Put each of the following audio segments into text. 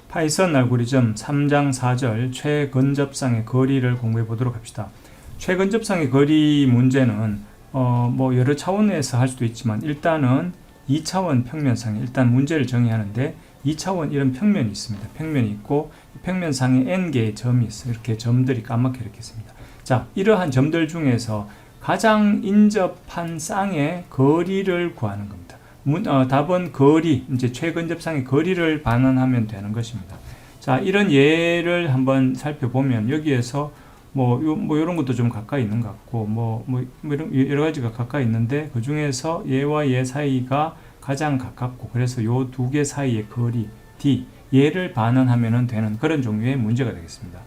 파이썬 알고리즘 3장 4절 최근접상의 거리를 공부해 보도록 합시다. 최근접상의 거리 문제는 뭐 여러 차원에서 할 수도 있지만 일단은 2차원 평면상에 일단 문제를 정의하는데 2차원 이런 평면이 있습니다. 평면이 있고 평면상에 n개의 점이 있어요. 이렇게 점들이 까맣게 이렇게 있습니다. 자, 이러한 점들 중에서 가장 인접한 쌍의 거리를 구하는 겁니다. 답은 거리, 이제 최근접상의 거리를 반환하면 되는 것입니다. 자, 이런 예를 한번 살펴보면 여기에서 이런 것도 좀 가까이 있는 것 같고, 이런 여러 가지가 가까이 있는데 그 중에서 얘와 얘 사이가 가장 가깝고, 그래서 요 두 개 사이의 거리 D, 얘를 반환하면 되는 그런 종류의 문제가 되겠습니다.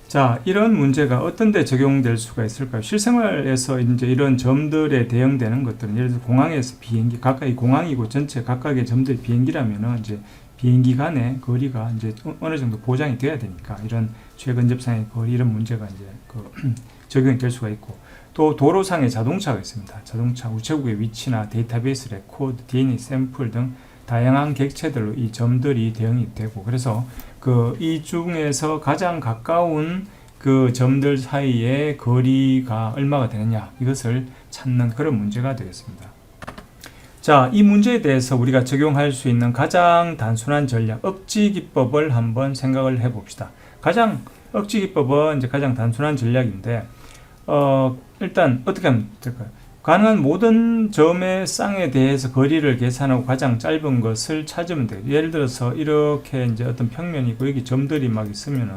자, 이런 문제가 어떤 데 적용될 수가 있을까요? 실생활에서 이제 이런 점들에 대응되는 것들은 예를 들어 공항에서 비행기, 각각이 공항이고 전체 각각의 점들이 비행기라면은 이제 비행기 간의 거리가 이제 어느 정도 보장이 돼야 되니까 이런 최근접상의 거리 이런 문제가 이제 적용이 될 수가 있고, 또 도로상의 자동차가 있습니다. 자동차 우체국의 위치나 데이터베이스 레코드, DNA 샘플 등 다양한 객체들로 이 점들이 대응이 되고, 그래서 이 중에서 가장 가까운 그 점들 사이의 거리가 얼마가 되느냐, 이것을 찾는 그런 문제가 되겠습니다. 자, 이 문제에 대해서 우리가 적용할 수 있는 가장 단순한 전략, 억지 기법을 한번 생각을 해 봅시다. 억지 기법은 이제 가장 단순한 전략인데, 일단 어떻게 하면 될까요? 가능한 모든 점의 쌍에 대해서 거리를 계산하고 가장 짧은 것을 찾으면 돼요. 예를 들어서 이렇게 이제 어떤 평면이 있고 여기 점들이 막 있으면은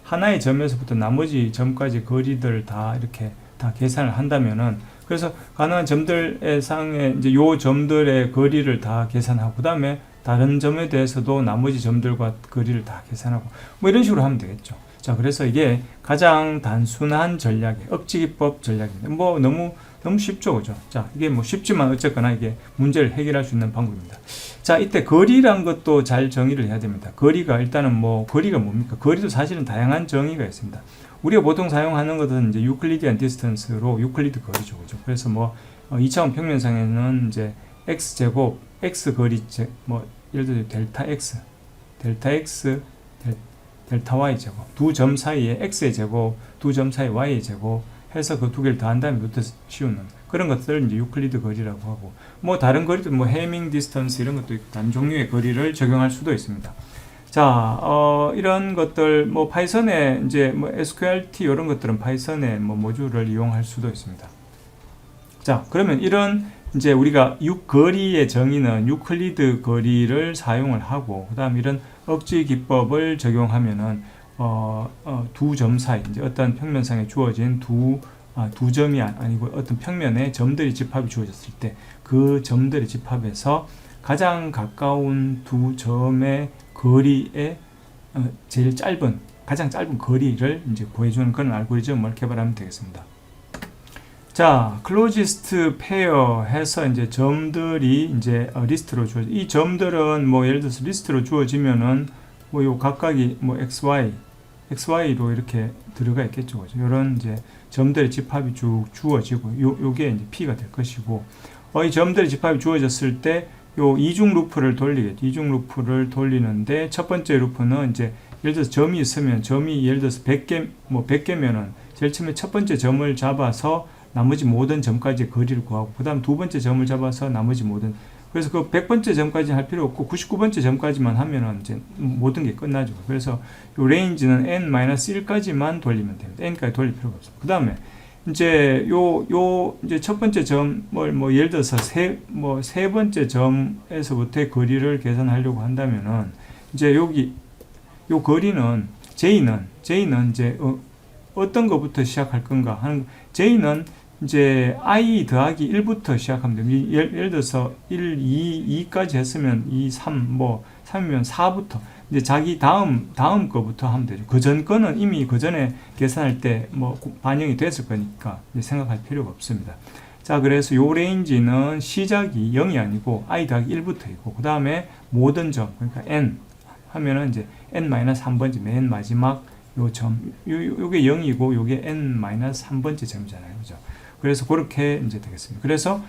하나의 점에서부터 나머지 점까지 거리들 다 이렇게 다 계산을 한다면은, 그래서 가능한 점들의 쌍에 이제 요 점들의 거리를 다 계산하고 그 다음에 다른 점에 대해서도 나머지 점들과 거리를 다 계산하고 뭐 이런 식으로 하면 되겠죠. 자, 그래서 이게 가장 단순한 전략이에요. 억지기법 전략입니다. 너무 쉽죠, 그죠? 자, 이게 쉽지만 어쨌거나 이게 문제를 해결할 수 있는 방법입니다. 자, 이때 거리란 것도 잘 정의를 해야 됩니다. 거리가 일단은 거리가 뭡니까? 거리도 사실은 다양한 정의가 있습니다. 우리가 보통 사용하는 것은 이제 유클리디안 디스턴스로 유클리드 거리죠, 그죠? 그래서 2차원 평면상에는 이제 x제곱, x 거리, 예를 들어 델타 x, 델타 y 제곱, 두 점 사이에 x의 제곱, 두 점 사이 y의 제곱 해서 그 두 개를 더한 다음에 부터 씌우는 그런 것들을 이제 유클리드 거리라고 하고, 다른 거리도 해밍 디스턴스 이런 것도 있고 다른 종류의 거리를 적용할 수도 있습니다. 자, 이런 것들 파이썬에 이제 SQLT 이런 것들은 파이썬의 모듈을 이용할 수도 있습니다. 자, 그러면 이런 이제 우리가 거리의 정의는 유클리드 거리를 사용을 하고, 그 다음 이런 억지 기법을 적용하면은 두 점 사이, 이제 어떤 평면상에 주어진 두 점이 아니고 어떤 평면에 점들이 집합이 주어졌을 때 그 점들의 집합에서 가장 가까운 두 점의 거리에 제일 가장 짧은 거리를 이제 구해주는 그런 알고리즘을 개발하면 되겠습니다. 자, 클로지스트 페어 해서 이제 점들이 이제 리스트로 주어져. 이 점들은 예를 들어서 리스트로 주어지면은 요 각각이 XY로 이렇게 들어가 있겠죠. 그죠? 요런 이제 점들의 집합이 쭉 주어지고 요게 이제 P가 될 것이고, 이 점들의 집합이 주어졌을 때 요 이중 루프를 돌리겠죠. 이중 루프를 돌리는데 첫 번째 루프는 이제 예를 들어서 점이 있으면 점이 예를 들어서 100개면은 제일 처음에 첫 번째 점을 잡아서 나머지 모든 점까지 거리를 구하고, 그 다음 두 번째 점을 잡아서 나머지 모든, 그래서 그 100번째 점까지 할 필요 없고 99번째 점까지만 하면은 이제 모든 게 끝나죠. 그래서 요 레인지는 n-1까지만 돌리면 됩니다. n까지 돌릴 필요가 없습니다. 그 다음에 이제 이제 첫 번째 점을 예를 들어서 세 번째 점에서부터의 거리를 계산하려고 한다면은 이제 여기 요 거리는 J는 이제 어떤 것부터 시작할 건가 하는, J는 이제 i 더하기 1부터 시작하면 됩니다. 예를 들어서 1, 2까지 했으면 2, 3, 3이면 4부터 이제 자기 다음 거부터 하면 되죠. 그 전 거는 이미 그 전에 계산할 때 반영이 됐을 거니까 생각할 필요가 없습니다. 자, 그래서 요 레인지는 시작이 0이 아니고 i 더하기 1부터 있고, 그 다음에 모든 점, 그러니까 n 하면은 이제 n-1번째 맨 마지막 요 점, 요게 0이고 요게 n-1번째 점이잖아요. 그죠? 그래서 그렇게 이제 되겠습니다. 그래서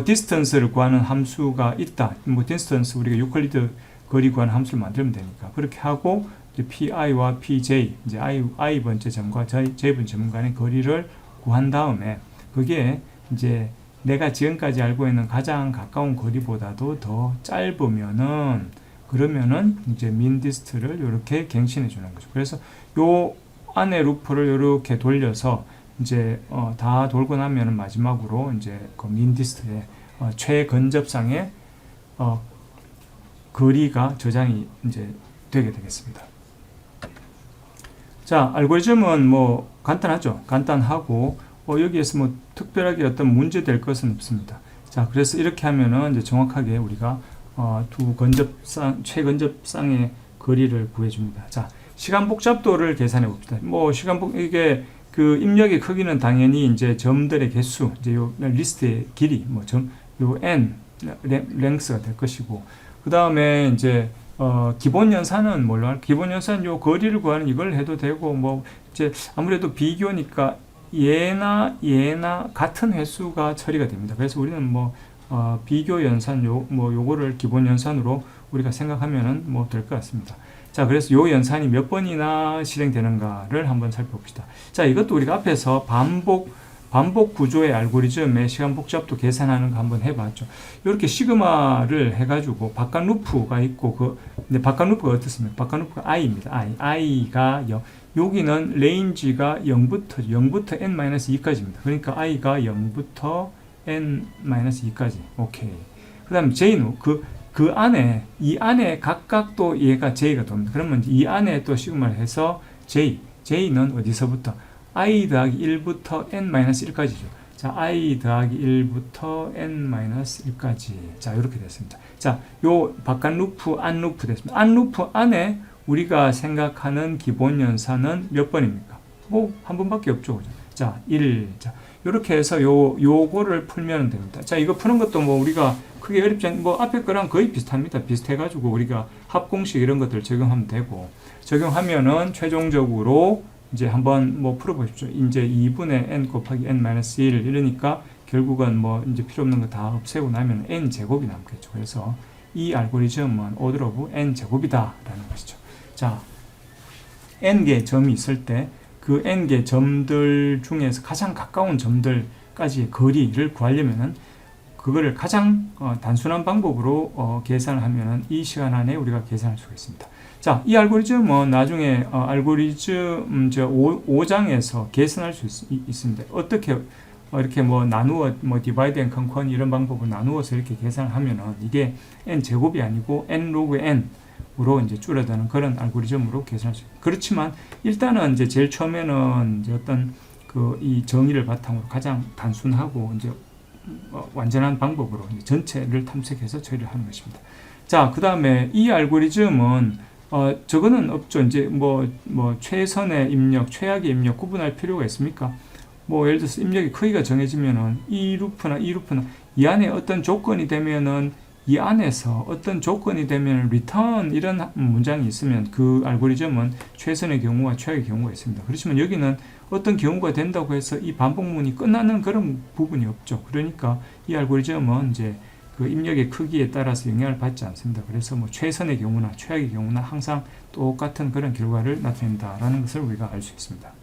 디스턴스를 구하는 함수가 있다. 디스턴스 우리가 유클리드 거리 구하는 함수를 만들면 되니까 그렇게 하고 이제 PI와 PJ 이제 I 번째 점과 J 번째 점 간의 거리를 구한 다음에 그게 이제 내가 지금까지 알고 있는 가장 가까운 거리보다도 더 짧으면은 그러면은 이제 민 디스트를 이렇게 갱신해 주는 거죠. 그래서 요 안에 루프를 이렇게 돌려서 이제 다 돌고 나면은 마지막으로 이제 그 민 디스트의 최근접상의 거리가 저장이 이제 되게 되겠습니다. 자, 알고리즘은 뭐 간단하죠. 간단하고 여기에서 뭐 특별하게 어떤 문제 될 것은 없습니다. 자, 그래서 이렇게 하면은 이제 정확하게 우리가 두 최근접상의 거리를 구해줍니다. 자, 시간 복잡도를 계산해 봅시다. 뭐 이게 그 입력의 크기는 당연히 이제 점들의 개수, 이제 요 리스트의 길이, 뭐 요 n 랭스가 될 것이고, 그 다음에 이제 기본 연산은 뭘로 할? 기본 연산 요 거리를 구하는 이걸 해도 되고, 뭐 이제 아무래도 비교니까 얘나 같은 횟수가 처리가 됩니다. 그래서 우리는 뭐 비교 연산 요거를 기본 연산으로 우리가 생각하면은 뭐 될 것 같습니다. 자, 그래서 요 연산이 몇 번이나 실행되는가를 한번 살펴봅시다. 자, 이것도 우리가 앞에서 반복 구조의 알고리즘의 시간 복잡도 계산하는 거 한번 해봤죠. 이렇게 시그마를 해가지고 바깥 루프가 있고 근데 바깥 루프가 어떻습니까? 바깥 루프가 i입니다. i가 0. 여기는 레인지가 0부터 n-2까지입니다. 그러니까 i가 0부터 n-2까지. 오케이. 그 다음에 j는 그 안에, 이 안에 각각 또 얘가 j가 돕니다. 그러면 이 안에 또 시그마를 해서 j는 어디서부터? i 더하기 1부터 n-1까지죠. 자, i 더하기 1부터 n-1까지. 자, 이렇게 됐습니다. 자, 요 바깥 루프, 안 루프 됐습니다. 안 루프 안에 우리가 생각하는 기본 연산은 몇 번입니까? 뭐, 한 번밖에 없죠. 그죠? 자, 1. 자, 요렇게 해서 요거를 풀면 됩니다. 자, 이거 푸는 것도 뭐 우리가 크게 어렵지 않, 뭐 앞에 거랑 거의 비슷합니다. 비슷해가지고 우리가 합공식 이런 것들 적용하면 되고, 적용하면은 최종적으로 이제 한번 뭐 풀어보십시오. 이제 2분의 n 곱하기 n-1 이러니까 결국은 뭐 이제 필요 없는 거 다 없애고 나면 n 제곱이 남겠죠. 그래서 이 알고리즘은 오더 오브 n 제곱이다라는 것이죠. 자, n개 점이 있을 때 그 n개 점들 중에서 가장 가까운 점들까지의 거리를 구하려면은 그거를 가장 단순한 방법으로 계산을 하면은 이 시간 안에 우리가 계산할 수가 있습니다. 자, 이 알고리즘은 나중에 알고리즘 5장에서 계산할 수 있습니다. 어떻게 이렇게 뭐 나누어 디바이드 앤 컨컨 이런 방법으로 나누어서 이렇게 계산을 하면은 이게 n 제곱이 아니고 n 로그 n으로 이제 줄어드는 그런 알고리즘으로 계산할 수 있습니다. 그렇지만 일단은 이제 제일 처음에는 이제 어떤 이 정의를 바탕으로 가장 단순하고 이제 완전한 방법으로 이제 전체를 탐색해서 처리를 하는 것입니다. 자, 그 다음에 이 알고리즘은 저거는 없죠. 이제 뭐 최선의 입력, 최악의 입력 구분할 필요가 있습니까? 뭐 예를 들어서 입력의 크기가 정해지면은 이 루프는 이 안에 어떤 조건이 되면은 이 안에서 어떤 조건이 되면 리턴 이런 문장이 있으면 그 알고리즘은 최선의 경우와 최악의 경우가 있습니다. 그렇지만 여기는 어떤 경우가 된다고 해서 이 반복문이 끝나는 그런 부분이 없죠. 그러니까 이 알고리즘은 이제 그 입력의 크기에 따라서 영향을 받지 않습니다. 그래서 뭐 최선의 경우나 최악의 경우나 항상 똑같은 그런 결과를 나타낸다라는 것을 우리가 알 수 있습니다.